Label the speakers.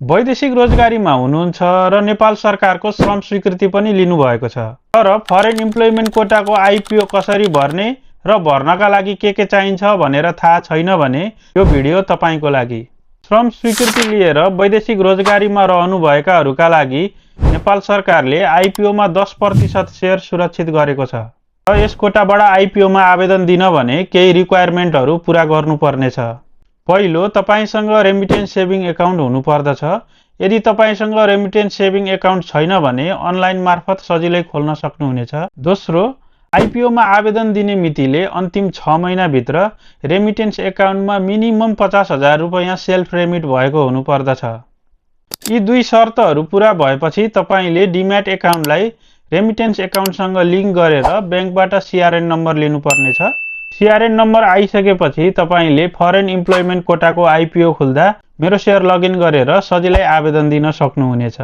Speaker 1: वैदेशिक रोजगारीमा हुनुहुन्छ र नेपाल सरकारको श्रम स्वीकृति पनि लिनुभएको छ। तर फरेन इम्प्लोइमेन्ट कोटाको आइपिओ कसरी भर्ने र भर्नका लागि के चाहिन्छ भनेर थाहा छैन भने यो भिडियो तपाईको लागि। श्रम स्वीकृति लिएर वैदेशिक रोजगारीमा रहनुभएकाहरूका लागि नेपाल सरकारले आइपिओमा 10% शेयर सुरक्षित गरेको छ र यस कोटाबाट आइपिओमा आवेदन दिन भने केही रिक्वायरमेन्टहरू पूरा गर्नुपर्नेछ। पहिलो, तपाईसँग रेमिटेन्स सेभिङ एकाउन्ट हुनुपर्दछ। यदि तपाईसँग रेमिटेन्स सेभिङ एकाउन्ट छैन भने अनलाइन मार्फत सजिलै खोल्न सक्नुहुनेछ। दोस्रो, आइपिओमा आवेदन दिने मितिले अन्तिम 6 महिनाभित्र रेमिटेन्स एकाउन्टमा मिनिमम 50,000 रुपैयाँ सेल्फ रेमिट भएको हुनुपर्दछ। यी दुई शर्तहरू पूरा भएपछि तपाईले डिम्याट एकाउन्टलाई रेमिटेन्स एकाउन्टसँग लिङ्क गरेर ब्याङ्कबाट सीआरएन नम्बर लिनुपर्नेछ। सीआरएन नम्बर आइसकेपछि तपाईले फरेन इम्प्लोइमेन्ट कोटाको आइपिओ खुल्दा मेरो सेयर लगइन गरेर सजिलै आवेदन दिन सक्नुहुनेछ।